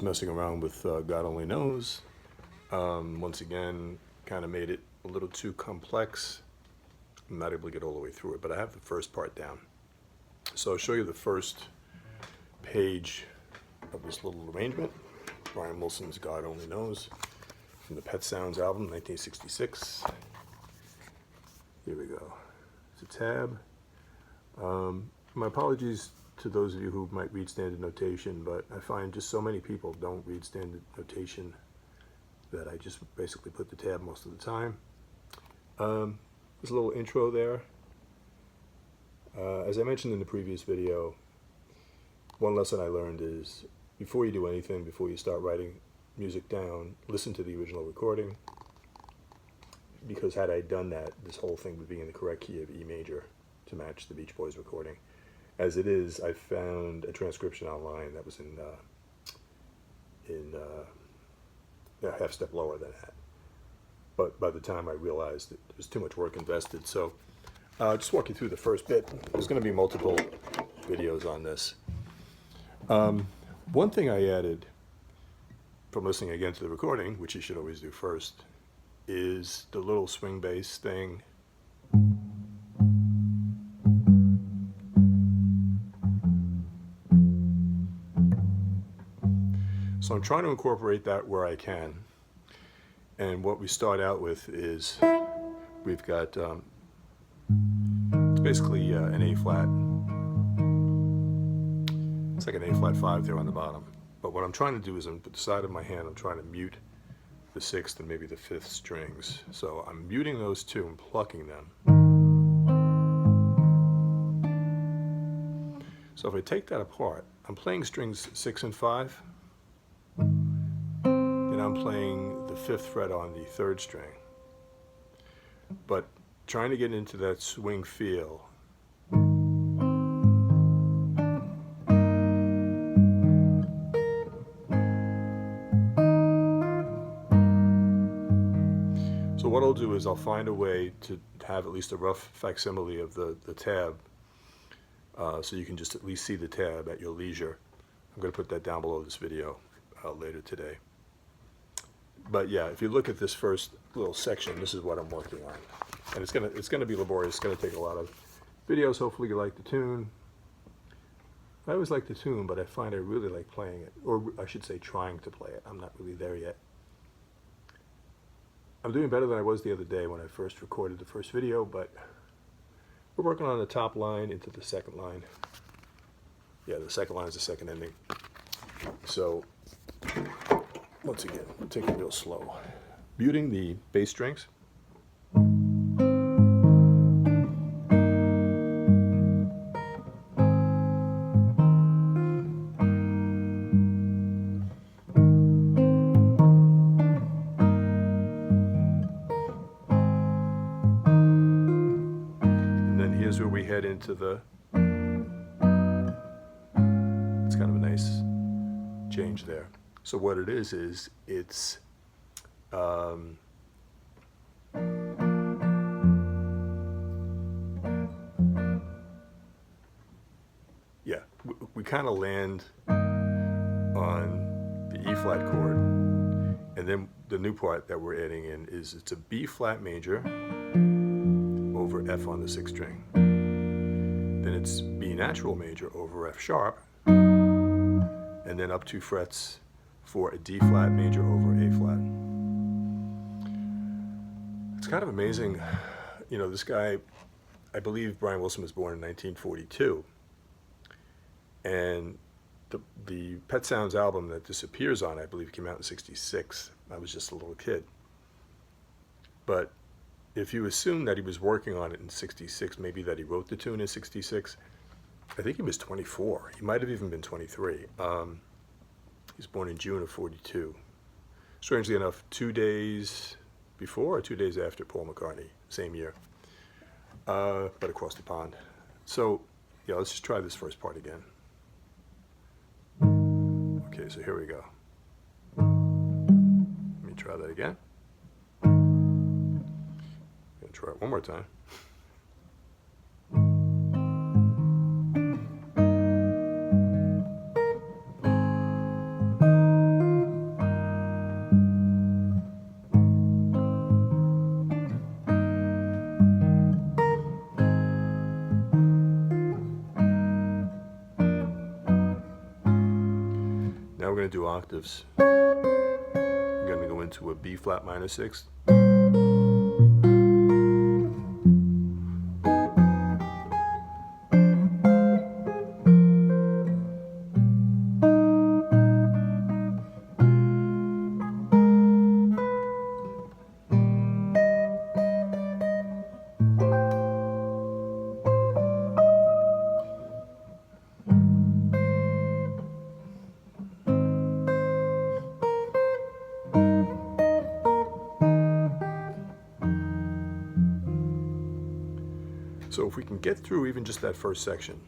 messing around with God Only Knows. Once again, kind of made it a little too complex. I'm not able to get all the way through it, but I have the first part down. So I'll show you the first page of this little arrangement. Brian Wilson's God Only Knows from the Pet Sounds album, 1966. Here we go. It's a tab. My apologies to those of you who might read standard notation, but I find just so many people don't read standard notation that I just basically put the tab most of the time. There's a little intro there. As I mentioned in the previous video, one lesson I learned is before you do anything, before you start writing music down, listen to the original recording, because had I done that, this whole thing would be in the correct key of E major to match the Beach Boys recording. As it is, I found a transcription online that was in a half step lower than that. But by the time I realized that there was too much work invested, so I'll just walk you through the first bit. There's going to be multiple videos on this. One thing I added from listening again to the recording, which you should always do first, is the little swing bass thing. So I'm trying to incorporate that where I can. And what we start out with is we've got, it's basically an A flat. It's like an A flat 5 there on the bottom. But what I'm trying to do is on the side of my hand, I'm trying to mute the 6th and maybe the 5th strings. So I'm muting those two and plucking them. So if I take that apart, I'm playing strings 6 and 5. Then I'm playing the 5th fret on the 3rd string. But trying to get into that swing feel. So what I'll do is I'll find a way to have at least a rough facsimile of the tab, so you can just at least see the tab at your leisure. I'm going to put that down below this video later today. But yeah, if you look at this first little section, this is what I'm working on, and it's gonna be laborious. It's gonna take a lot of videos. Hopefully you like the tune. I always like the tune, but I find I really like playing it, or I should say trying to play it. I'm not really there yet. I'm doing better than I was the other day when I first recorded the first video, but we're working on the top line into the second line. Yeah, the second line is the second ending. So once again, we'll take it real slow. Muting the bass strings. And then here's where we head into the, it's kind of a nice change there. So what it is it's yeah, we kind of land on the E flat chord, and then the new part that we're adding in is it's a B flat major over F on the 6th string. Then it's B natural major over F sharp, and then up 2 frets for a D flat major over A flat. It's kind of amazing, you know, this guy, I believe Brian Wilson was born in 1942, and the Pet Sounds album that this appears on, I believe, came out in 66. I was just a little kid. But if you assume that he was working on it in 66, maybe that he wrote the tune in 66, I think he was 24. He might have even been 23. He was born in June of 42. Strangely enough, 2 days before or 2 days after Paul McCartney, same year, but across the pond. So, yeah, let's just try this first part again. Okay, so here we go. Let me try that again. I'm gonna try it one more time. going to do octaves. I'm going to go into a B flat minor sixth. So if we can get through even just that first section,